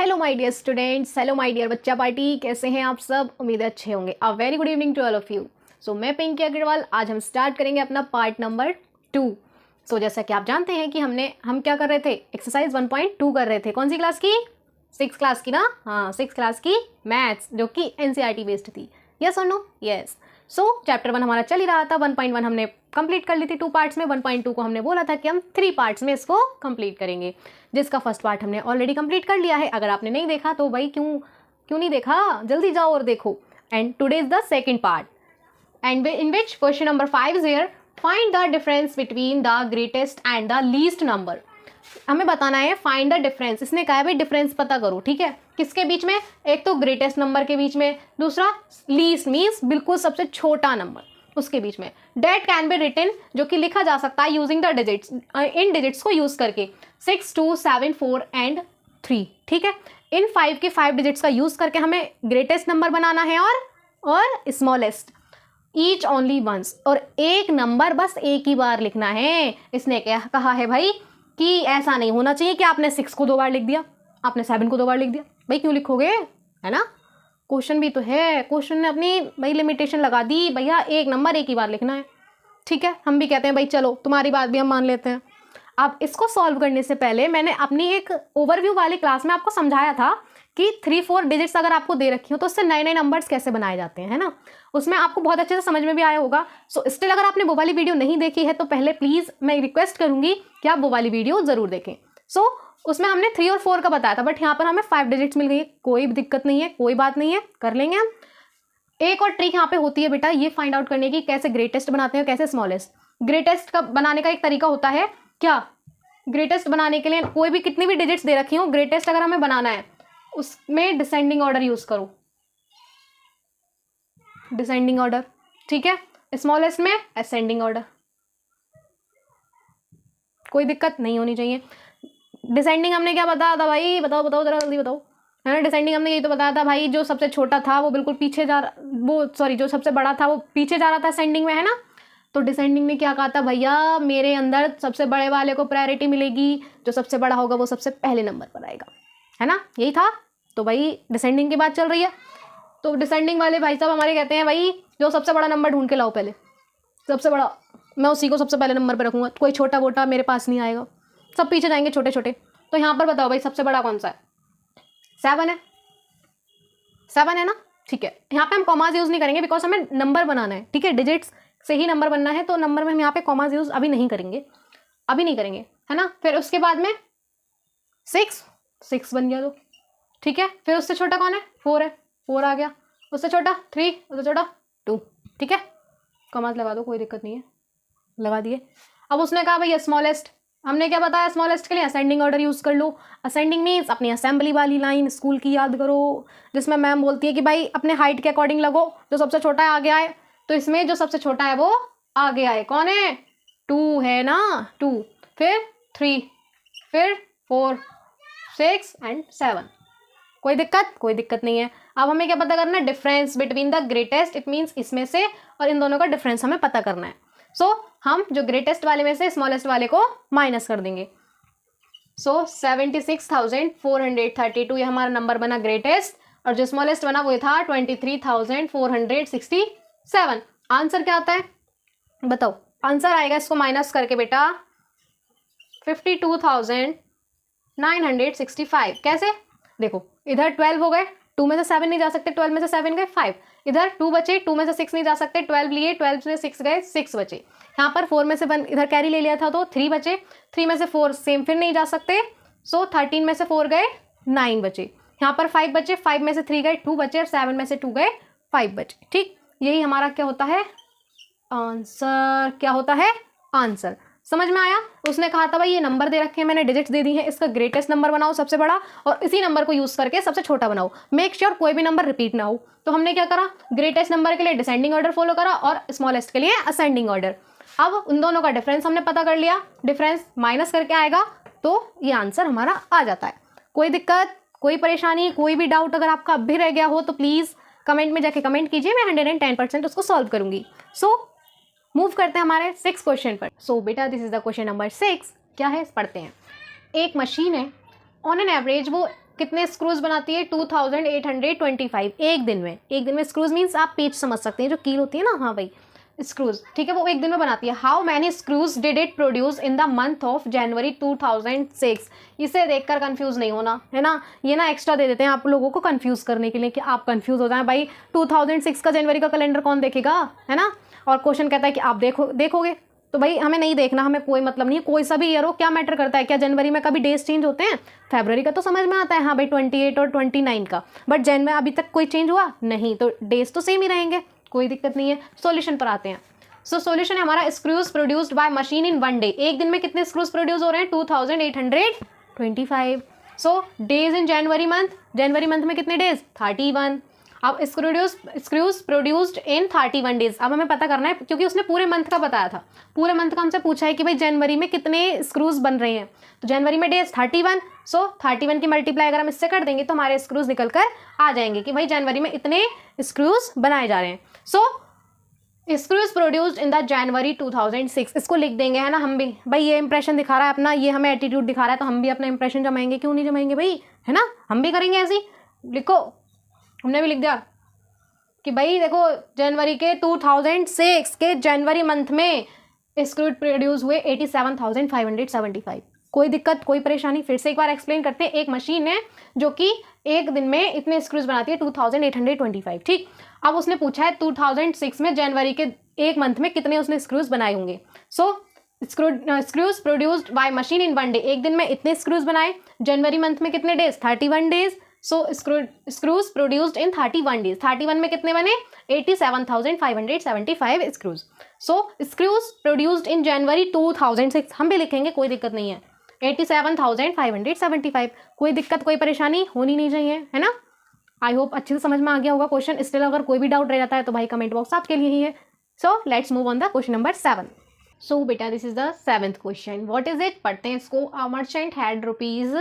Hello my dear students, hello my dear बच्चा party, कैसे हैं आप सब। उम्मीद है अच्छे होंगे। A very good evening to all of you. So मैं पिंकी अग्रवाल। आज हम स्टार्ट करेंगे अपना पार्ट नंबर 2। सो जैसा कि आप जानते हैं कि हम क्या कर रहे थे, एक्सरसाइज 1.2 कर रहे थे। कौन सी क्लास की? 6 क्लास की ना। हाँ, 6 क्लास की मैथ्स, जो कि एनसीईआरटी बेस्ड थी। यस और नो? यस। सो चैप्टर 1 हमारा चल ही रहा था। 1.1 हमने कंप्लीट कर ली थी 2 पार्ट्स में। 1.2 को हमने बोला था कि हम 3 पार्ट्स में इसको कंप्लीट करेंगे, जिसका फर्स्ट पार्ट हमने ऑलरेडी कंप्लीट कर लिया है। अगर आपने नहीं देखा तो भाई क्यों नहीं देखा, जल्दी जाओ और देखो। And today is the second part, and in which question number 5 is here, find the difference between the greatest and the least number. हमें बताना है फाइंड द डिफरेंस। इसने कहा है भाई डिफरेंस पता करो, ठीक है। किसके बीच में? एक तो ग्रेटेस्ट नंबर के बीच में, दूसरा लीस्ट मीन्स बिल्कुल सबसे छोटा नंबर, उसके बीच में। डेट कैन बी रिटन, जो कि लिखा जा सकता है using the digits, in digits को यूज करके 6, 2, 7, 4 एंड 3, ठीक है। इन 5 के 5 डिजिट्स का यूज करके हमें ग्रेटेस्ट नंबर बनाना है और स्मॉलेस्ट, ईच ओनली वंस, और एक नंबर बस एक ही बार लिखना है। इसने क्या कहा है भाई कि ऐसा नहीं होना चाहिए कि आपने 6 को 2 बार लिख दिया, आपने 7 को 2 बार लिख दिया। भाई क्यों लिखोगे, है ना। क्वेश्चन भी तो है, क्वेश्चन ने अपनी भाई लिमिटेशन लगा दी, भैया एक नंबर एक ही बार लिखना है, ठीक है। हम भी कहते हैं भाई चलो तुम्हारी बात भी हम मान लेते हैं। अब इसको सॉल्व करने से पहले मैंने अपनी एक ओवरव्यू वाली क्लास में आपको समझाया था कि 3-4 डिजिट्स अगर आपको दे रखी हो तो उससे नए नए नंबर्स कैसे बनाए जाते हैं, है ना। उसमें आपको बहुत अच्छे से समझ में भी आया होगा। सो स्टिल अगर आपने वो वाली वीडियो नहीं देखी है तो पहले प्लीज़ मैं रिक्वेस्ट करूंगी कि आप वो वाली वीडियो ज़रूर देखें। सो उसमें हमने 3 और 4 का बताया था, बट यहाँ पर हमें 5 डिजिट्स मिल गई है। कोई भी दिक्कत नहीं है, कोई बात नहीं है, कर लेंगे हम। एक और ट्रिक यहाँ पे होती है बेटा, ये फाइंड आउट करने की कैसे ग्रेटेस्ट बनाते हैं, कैसे स्मॉलेस्ट। ग्रेटेस्ट का बनाने का एक तरीका होता है क्या, ग्रेटेस्ट बनाने के लिए कोई भी कितनी भी डिजिट्स दे रखी हो, ग्रेटेस्ट अगर हमें बनाना है उसमें डिसेंडिंग ऑर्डर यूज करो, डिसेंडिंग ऑर्डर, ठीक है। स्मॉलेस्ट में असेंडिंग ऑर्डर, कोई दिक्कत नहीं होनी चाहिए। डिसेंडिंग हमने क्या बताया था भाई, बताओ बताओ जरा जल्दी बताओ, है ना। डिसेंडिंग हमने यही तो बताया था भाई, जो सबसे छोटा था वो बिल्कुल पीछे जो सबसे बड़ा था वो पीछे जा रहा था असेंडिंग में, है ना। तो डिसेंडिंग ने क्या कहा था, भैया मेरे अंदर सबसे बड़े वाले को प्रायोरिटी मिलेगी, जो सबसे बड़ा होगा वो सबसे पहले नंबर पर आएगा, है ना, यही था। तो भाई डिसेंडिंग की बात चल रही है, तो डिसेंडिंग वाले भाई साहब हमारे कहते हैं भाई जो सबसे बड़ा नंबर ढूंढ के लाओ, पहले सबसे बड़ा, मैं उसी को सबसे पहले नंबर पर रखूंगा, कोई छोटा वोटा मेरे पास नहीं आएगा, सब पीछे जाएंगे छोटे छोटे। तो यहाँ पर बताओ भाई सबसे बड़ा कौन सा है? 7 है, 7 है ना, ठीक है। यहाँ पे हम कॉमाज यूज नहीं करेंगे बिकॉज हमें नंबर बनाना है, ठीक है। डिजिट्स से ही नंबर बनना है, तो नंबर में हम यहाँ पे कॉमाज यूज अभी नहीं करेंगे, अभी नहीं करेंगे, है ना। फिर उसके बाद में 6 बन गया, तो ठीक है। फिर उससे छोटा कौन है? 4 है, 4 आ गया। उससे छोटा 3, उससे छोटा 2, ठीक है। कॉमाज लगा दो, कोई दिक्कत नहीं है, लगा दिए। अब उसने कहा भाई स्मॉलेस्ट, हमने क्या बताया स्मॉलेस्ट के लिए? असेंडिंग ऑर्डर यूज कर लो। असेंडिंग मीन्स अपनी असेंबली वाली लाइन स्कूल की याद करो, जिसमें मैम बोलती है कि भाई अपने हाइट के अकॉर्डिंग लगो, जो सबसे छोटा है आगे आए। तो इसमें जो सबसे छोटा है वो आगे आए, कौन है? 2 है ना, 2, फिर 3, फिर 4, 6 एंड 7। कोई दिक्कत नहीं है। अब हमें क्या पता करना है? Difference between the greatest, it means इसमें से और इन दोनों का डिफरेंस हमें पता करना है। सो हम जो ग्रेटेस्ट वाले में से स्मॉलेस्ट वाले को माइनस कर देंगे। सो 76,432 ये हमारा नंबर बना ग्रेटेस्ट, और जो स्मॉलेस्ट बना वो था 23,467। आंसर क्या आता है बताओ? आंसर आएगा इसको माइनस करके बेटा 52,965। कैसे? देखो इधर 12 हो गए, 2 में से 7 नहीं जा सकते, 12 में से 7 गए 5, इधर 2 बचे, 2 में से 6 नहीं जा सकते, 12 लिए, 12 से 6 गए, 6 बचे। यहाँ पर 4 में से 1 इधर कैरी ले लिया था तो 3 बचे, 3 में से 4 सेम फिर नहीं जा सकते, सो 13 में से 4 गए 9 बचे। यहाँ पर 5 बचे, 5 में से 3 गए 2 बचे, और 7 में से 2 गए 5 बचे, ठीक। यही हमारा क्या होता है? आंसर। क्या होता है? आंसर। समझ में आया? उसने कहा था भाई ये नंबर दे रखे हैं, मैंने डिजिट्स दे दी हैं, इसका ग्रेटेस्ट नंबर बनाओ सबसे बड़ा, और इसी नंबर को यूज करके सबसे छोटा बनाओ, मेक श्योर कोई भी नंबर रिपीट ना हो। तो हमने क्या करा? ग्रेटेस्ट नंबर के लिए डिसेंडिंग ऑर्डर फॉलो करा और स्मॉलेस्ट के लिए असेंडिंग ऑर्डर। अब उन दोनों का डिफरेंस हमने पता कर लिया, डिफरेंस माइनस करके आएगा तो ये आंसर हमारा आ जाता है। कोई दिक्कत, कोई परेशानी, कोई भी डाउट अगर आपका अब भी रह गया हो तो प्लीज कमेंट में जाके कमेंट कीजिए, मैं 110% उसको सॉल्व करूंगी। सो मूव करते हैं हमारे 6 क्वेश्चन पर। सो बेटा this is the question number 6। क्या है पढ़ते हैं। एक मशीन है, ऑन एन एवरेज वो कितने स्क्रूज बनाती है? 2825 एक दिन में। एक दिन में स्क्रूज मीन्स आप पेज समझ सकते हैं, जो कील होती है ना, हाँ भाई स्क्रूज, ठीक है, वो एक दिन में बनाती है। How many screws did it produce in the month of January 2006? इसे देखकर कंफ्यूज नहीं होना है ना, ये ना एक्स्ट्रा दे देते हैं आप लोगों को कंफ्यूज करने के लिए कि आप कंफ्यूज हो जाएं। भाई 2006 का जनवरी का कैलेंडर कौन देखेगा, है ना। और क्वेश्चन कहता है कि आप देखोगे, तो भाई हमें नहीं देखना, हमें कोई मतलब नहीं है, कोई सा भी ईयर हो, क्या मैटर करता है? क्या जनवरी में कभी डेज चेंज होते हैं? फरवरी का तो समझ में आता है, हाँ भाई 28 और 29 का, बट जैन में अभी तक कोई चेंज हुआ नहीं, तो डेज तो सेम ही रहेंगे, कोई दिक्कत नहीं है। सॉल्यूशन पर आते हैं। सो सॉल्यूशन है हमारा, screws produced by machine in one day. एक दिन में कितने स्क्रूज प्रोड्यूस हो रहे हैं? 2825। सो डेज इन जनवरी मंथ में कितने डेज? 31। अब स्क्रूज प्रोड्यूस्ड इन 31 डेज। अब हमें पता करना है, क्योंकि उसने पूरे मंथ का बताया था, पूरे मंथ का हमसे पूछा है कि भाई जनवरी में कितने स्क्रूज बन रहे हैं, तो जनवरी में डेज 31। सो 31 की मल्टीप्लाई अगर हम इससे कर देंगे तो हमारे स्क्रूज निकल कर आ जाएंगे कि भाई जनवरी में इतने स्क्रूज बनाए जा रहे हैं। So screws produced in the January 2006, इसको लिख देंगे, है ना। हम भी भाई ये इंप्रेशन दिखा रहा है अपना, ये हमें एटीट्यूड दिखा रहा है, तो हम भी अपना इंप्रेशन जमाएंगे, क्यों नहीं जमाएंगे भाई, है ना, हम भी करेंगे ऐसे ही। लिखो, हमने भी लिख दिया कि भाई देखो जनवरी के 2006 के जनवरी मंथ में स्क्रूज प्रोड्यूस हुए 87,575। कोई दिक्कत, कोई परेशानी? फिर से एक बार एक्सप्लेन करते हैं। एक मशीन है जो कि एक दिन में इतने स्क्रूज बनाती है 2825, ठीक। अब उसने पूछा है 2006 में जनवरी के एक मंथ में कितने उसने स्क्रूज बनाए होंगे। So screws produced by machine in one day, एक दिन में इतने स्क्रूज बनाए। जनवरी मंथ में कितने days? 31 days. So screws produced in 31 days. 31 में कितने बने? 87,575 screws. So screws produced in January 2006, हम भी लिखेंगे, कोई दिक्कत नहीं है, 87,575। कोई दिक्कत, कोई परेशानी होनी नहीं चाहिए, है ना। आई होप अच्छे से समझ में आ गया होगा क्वेश्चन। स्टिल अगर कोई भी डाउट रह जाता है तो भाई कमेंट बॉक्स आपके लिए ही है। So let's move on the question number 7। सो बेटा this is the 7th question. What is it? पढ़ते हैं इसको। अ मर्चेंट हैड रुपीज,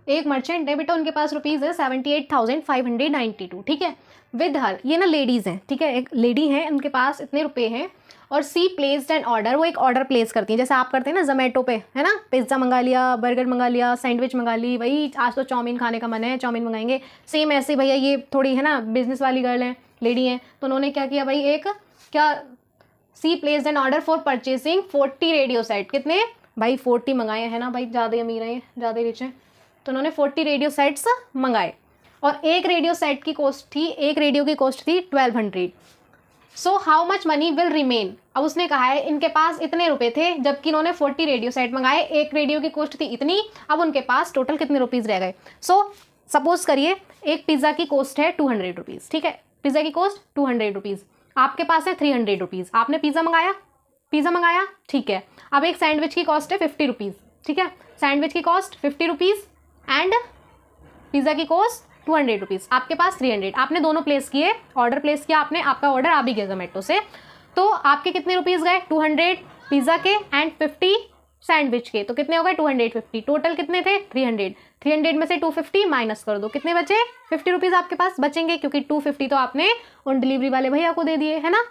एक मर्चेंट है बेटा, उनके पास रुपीज है 78,592, ठीक है। विद हर, ये ना लेडीज हैं, ठीक है, एक लेडी है, उनके पास इतने रुपए हैं। और सी प्लेस्ड एन ऑर्डर, वो एक ऑर्डर प्लेस करती हैं, जैसे आप करते हैं ना जोमेटो पे, है ना, पिज्ज़ा मंगा लिया, बर्गर मंगा लिया, सैंडविच मंगा ली, भाई आज तो चाउमीन खाने का मन है, चाउमीन मंगाएंगे। सेम ऐसे भैया ये थोड़ी है ना बिजनेस वाली गर्ल है, लेडी हैं, तो उन्होंने क्या किया भाई, एक क्या, C placed an order for purchasing 40 radio set. कितने भाई? 40 मंगाए, है ना भाई, ज़्यादा अमीर हैं, ज़्यादा रिच हैं, तो उन्होंने 40 रेडियो सेट्स मंगाए। और एक रेडियो सेट की कॉस्ट थी, एक रेडियो की कॉस्ट थी 1200। So how much money will remain? अब उसने कहा है इनके पास इतने रुपए थे, जबकि इन्होंने 40 रेडियो सेट मंगाए, एक रेडियो की कॉस्ट थी इतनी, अब उनके पास टोटल कितने रुपीज़ रह गए। सो सपोज करिए एक पिज़्ज़ा की कॉस्ट है 200 रुपीज़, ठीक है, पिज़्ज़ा की कॉस्ट 200 रुपीज़, आपके पास है 300 रुपीज़, आपने पिज़्ज़ा मंगाया, ठीक है। अब एक सैंडविच की कॉस्ट है 50 रुपीज़, ठीक है, सैंडविच की कॉस्ट 50 रुपीज़ एंड पिज़्ज़ा की कॉस्ट 200 रुपीज़, आपके पास 300। आपने दोनों प्लेस किए, ऑर्डर प्लेस किया आपने, आपका ऑर्डर आ भी गया जोमेटो से, तो आपके कितने रुपीज़ गए? 200 पिज़्ज़ा के एंड 50 सैंडविच के, तो कितने हो गए? 250। टोटल कितने थे? 300। 300 में से 250 माइनस कर दो, कितने बचे? 50 रुपीज़ आपके पास बचेंगे, क्योंकि 250 तो आपने उन डिलीवरी वाले भैया को दे दिए, है ना।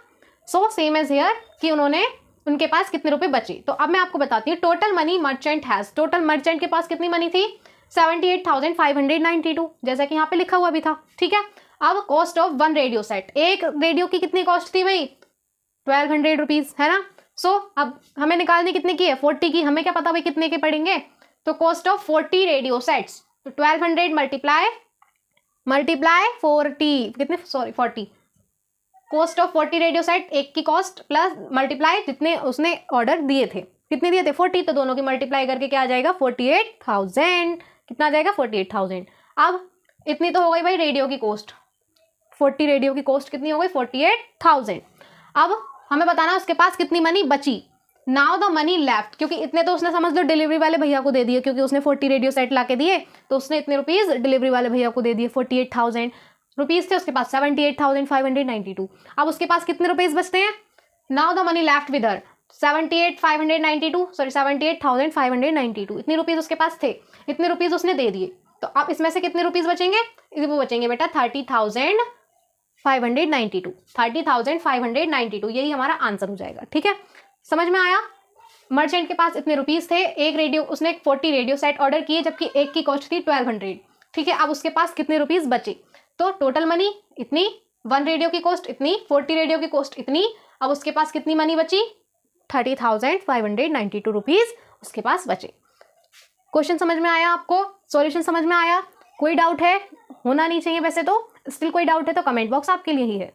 सो सेम एज हियर कि उनके पास कितने रुपए बचे। तो अब मैं आपको बताती हूँ total money merchant has, total merchant के पास कितनी मनी थी? 78,592, जैसा कि यहाँ पे लिखा हुआ भी था, ठीक है। अब cost of one radio set, एक रेडियो की कितनी कॉस्ट थी भाई? 1200 रुपीज़, है ना। सो अब हमें निकालनी कितने की है? 40 की। हमें क्या पता भाई कितने के पड़ेंगे, तो कॉस्ट ऑफ 40 रेडियो सेट्स, तो 1200 मल्टीप्लाई 40, कितने, sorry 40, cost of 40 radio set, एक की कॉस्ट प्लस मल्टीप्लाई जितने उसने ऑर्डर दिए थे, कितने दिए थे? 40, तो दोनों की मल्टीप्लाई करके क्या आ जाएगा? 48,000। कितना आ जाएगा? 48,000। अब इतनी तो हो गई भाई रेडियो की कॉस्ट, 40 रेडियो की कॉस्ट कितनी हो गई? 48,000। अब हमें बताना उसके पास कितनी मनी बची। नाउ द मनी लेफ्ट, क्योंकि इतने तो उसने समझ लो डिलीवरी वाले भैया को दे दिए, क्योंकि उसने 40 रेडियो सेट ला के दिए, तो उसने इतने रुपीज़ डिलीवरी वाले भैया को दे दिए। 48,000 रुपीज़ थे उसके पास, 78,592। अब उसके पास कितने रुपीज़ बचते हैं? Now the money left with her 78,592, इतने रुपीज़ उसके पास थे, इतने रुपीज़ उसने दे दिए, तो अब इसमें से कितने रुपीज़ बचेंगे? वो बचेंगे बेटा 30,592, 30,592, यही हमारा आंसर हो जाएगा, ठीक है। समझ में आया? मर्चेंट के पास इतने रुपीज़ थे, एक रेडियो उसने 40 रेडियो सेट ऑर्डर किए, जबकि एक की कॉस्ट थी 1200, ठीक है। अब उसके पास कितने रुपीज़ बचे, तो टोटल मनी इतनी, 1 रेडियो की कॉस्ट इतनी, 40 रेडियो की कॉस्ट इतनी। अब उसके पास कितनी मनी बची, 30,592 रुपीज़ उसके पास बचे। क्वेश्चन समझ में आया आपको, सॉल्यूशन समझ में आया, कोई डाउट है, होना नहीं चाहिए वैसे तो, स्टिल कोई डाउट है तो कमेंट बॉक्स आपके लिए ही है।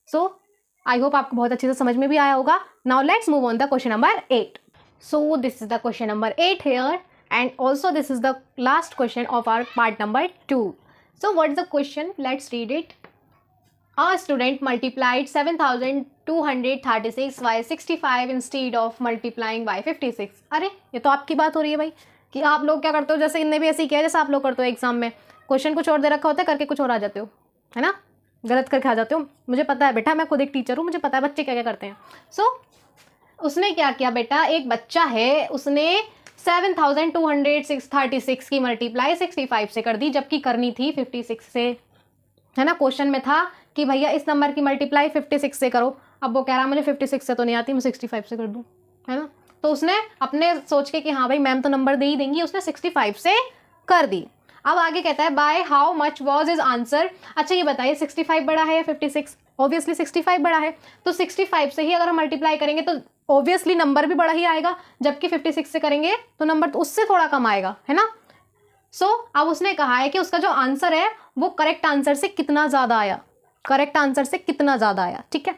सो आई होप आपको बहुत अच्छे से समझ में भी आया होगा। Now let's move on the question number 8। So this is the question number 8 here and also this is the last question of our part number 2। So what is the question, let's read it. A student multiplied 7,236 by 65 instead of multiplying by 56। अरे ये तो आपकी बात हो रही है भाई, कि आप लोग क्या करते हो, जैसे इनने भी ऐसे ही किया जैसे आप लोग करते हो एग्जाम में, क्वेश्चन कुछ और दे रखा होता है, करके कुछ और आ जाते हो, है ना, गलत करके आ जाते हो। मुझे पता है बेटा, मैं खुद एक टीचर हूँ, मुझे पता है बच्चे क्या क्या करते हैं। सो उसने क्या किया बेटा, एक बच्चा है, उसने 7,236 की मल्टीप्लाई 65 से कर दी, जबकि करनी थी 56 से, है ना। क्वेश्चन में था कि भैया इस नंबर की मल्टीप्लाई 56 से करो। अब वो कह रहा मुझे 56 से तो नहीं आती, मैं 65 से कर दूँ, है ना। तो उसने अपने सोच के कि हाँ भाई मैम तो नंबर दे ही देंगी, उसने 65 से कर दी। अब आगे कहता है by how much was is answer. अच्छा ये बताइए 65 बड़ा है या 56? ऑब्वियसली 65 बड़ा है, तो 65 से ही अगर हम मल्टीप्लाई करेंगे तो ऑब्वियसली नंबर भी बड़ा ही आएगा, जबकि 56 से करेंगे तो नंबर तो उससे थोड़ा कम आएगा, है ना। सो अब उसने कहा है कि उसका जो आंसर है वो करेक्ट आंसर से कितना ज़्यादा आया, करेक्ट आंसर से कितना ज़्यादा आया। ठीक है,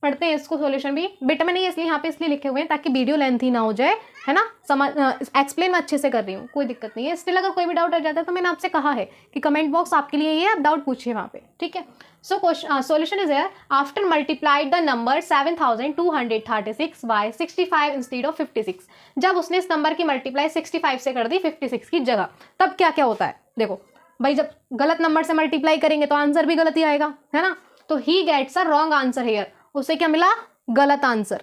पढ़ते हैं इसको सॉल्यूशन भी। बेटा मैंने इसलिए यहाँ पे इसलिए लिखे हुए हैं ताकि वीडियो लेंथी ना हो जाए, है ना। समझ एक्सप्लेन मैं अच्छे से कर रही हूँ, कोई दिक्कत नहीं है। स्टिल अगर कोई भी डाउट रह जाता है तो मैंने आपसे कहा है कि कमेंट बॉक्स आपके लिए ही है, आप डाउट पूछिए वहाँ पे, ठीक है। So solution is here. After multiplied the number 7,236 by 65 instead of 56। जब उसने इस नंबर की मल्टीप्लाई 65 से कर दी 56 की जगह, तब क्या क्या होता है देखो भाई, जब गलत नंबर से मल्टीप्लाई करेंगे तो आंसर भी गलत ही आएगा, है ना। तो he gets a wrong answer here, उसे क्या मिला, गलत आंसर।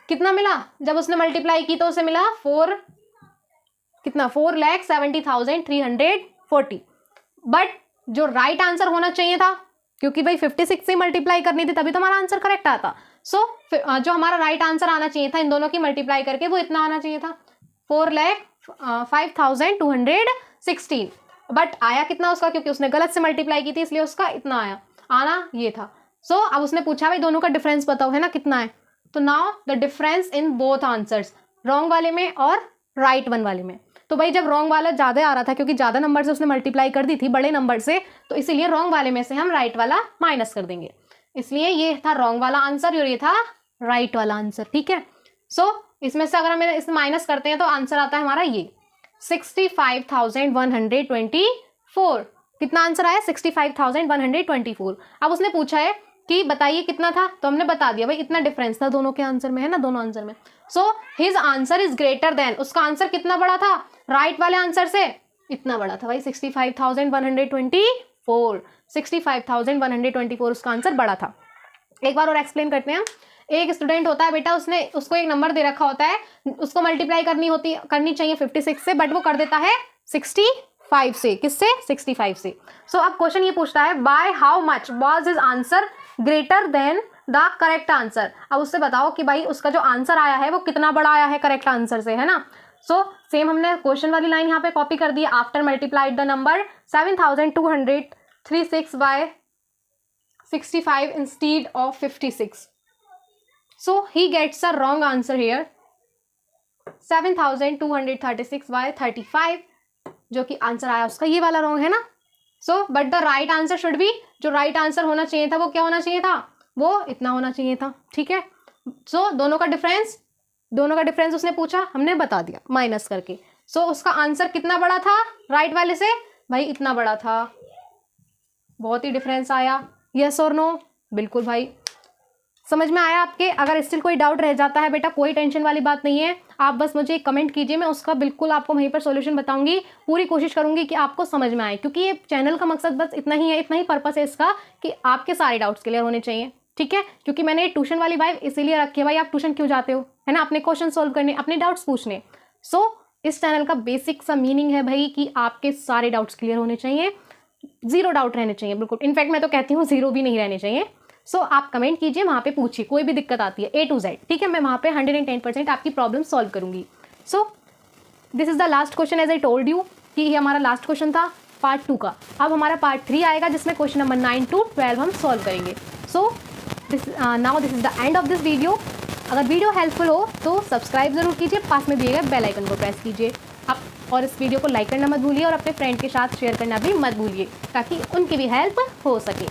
कितना मिला, जब उसने मल्टीप्लाई की तो उसे मिला 4,70,340। बट जो राइट आंसर होना चाहिए था, क्योंकि भाई 56 से मल्टीप्लाई करनी थी तभी तो हमारा आंसर करेक्ट आता। सो जो हमारा राइट आंसर आना चाहिए था इन दोनों की मल्टीप्लाई करके, वो इतना आना चाहिए था 4,05,216। बट आया कितना उसका, क्योंकि उसने गलत से मल्टीप्लाई की थी इसलिए उसका इतना आया, आना ये था। सो अब उसने पूछा भाई दोनों का डिफरेंस बताओ, है ना, कितना है। तो now the difference in both answers, wrong वाले में और राइट वन वाले में। तो भाई जब रॉन्ग वाला ज़्यादा आ रहा था, क्योंकि ज़्यादा नंबर से उसने मल्टीप्लाई कर दी थी बड़े नंबर से, तो इसीलिए रॉन्ग वाले में से हम राइट वाला माइनस कर देंगे। इसलिए ये था रॉन्ग वाला आंसर और ये था राइट वाला आंसर, ठीक है। सो इसमें से अगर हम इसे माइनस करते हैं तो आंसर आता है हमारा ये 65,124। कितना आंसर आया, 65,124। अब उसने पूछा है कि बताइए कितना था, तो हमने बता दिया भाई इतना डिफरेंस था दोनों के आंसर में, है ना, दोनों आंसर में। So his answer is greater than, उसका आंसर कितना बड़ा था राइट वाले आंसर से, इतना बड़ा था भाई 65,124। 65,124 उसका आंसर बड़ा था। एक बार और एक्सप्लेन करते हैं। एक स्टूडेंट होता है बेटा, उसको एक नंबर दे रखा होता है, उसको मल्टीप्लाई करनी चाहिए 56 से, बट वो कर देता है 65 से। किससे, 65 से। सो अब क्वेश्चन ये पूछता है by how much was his answer greater than the correct answer. अब उससे बताओ कि भाई उसका जो आंसर आया है वो कितना बड़ा आया है करेक्ट आंसर से, है ना। सो सेम हमने क्वेश्चन वाली लाइन यहाँ पे कॉपी कर दी। After multiplied the number 7,236 by 65 instead of 56। So he gets a wrong answer here 7,236 by 35, जो कि आंसर आया उसका ये वाला रॉन्ग है ना। So but the right answer should be, जो राइट आंसर होना चाहिए था वो क्या होना चाहिए था, वो इतना होना चाहिए था, ठीक है। सो दोनों का डिफरेंस उसने पूछा, हमने बता दिया माइनस करके। सो उसका आंसर कितना बड़ा था राइट वाले से, भाई इतना बड़ा था। बहुत ही डिफरेंस आया, यस और नो, बिल्कुल भाई समझ में आया आपके। अगर स्टिल कोई डाउट रह जाता है बेटा, कोई टेंशन वाली बात नहीं है, आप बस मुझे एक कमेंट कीजिए, मैं उसका बिल्कुल आपको वहीं पर सॉल्यूशन बताऊंगी। पूरी कोशिश करूंगी कि आपको समझ में आए, क्योंकि ये चैनल का मकसद बस इतना ही है, इतना ही पर्पस है इसका कि आपके सारे डाउट्स क्लियर होने चाहिए, ठीक है। क्योंकि मैंने ट्यूशन वाली वाइब इसीलिए रखी है भाई, आप ट्यूशन क्यों जाते हो, है ना, अपने क्वेश्चन सोल्व करने, अपने डाउट्स पूछने। सो इस चैनल का बेसिक सा मीनिंग है भाई कि आपके सारे डाउट्स क्लियर होने चाहिए, जीरो डाउट रहने चाहिए, बिल्कुल। इनफैक्ट मैं तो कहती हूँ जीरो भी नहीं रहने चाहिए। सो आप कमेंट कीजिए, वहाँ पे पूछिए, कोई भी दिक्कत आती है A to Z, ठीक है, मैं वहाँ पे 110% आपकी प्रॉब्लम सॉल्व करूँगी। So this is the last question, as I told you कि ये हमारा लास्ट क्वेश्चन था। पार्ट 2 का। अब हमारा पार्ट 3 आएगा जिसमें क्वेश्चन नंबर 9 to 12 हम सॉल्व करेंगे। So now this is the end of this video. अगर वीडियो हेल्पफुल हो तो सब्सक्राइब ज़रूर कीजिए, पास में दिए गए बेल आइकन को प्रेस कीजिए आप, और इस वीडियो को लाइक करना मत भूलिए और अपने फ्रेंड के साथ शेयर करना भी मत भूलिए ताकि उनकी भी हेल्प हो सके।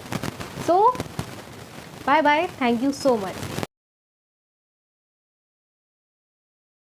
So bye bye, thank you so much.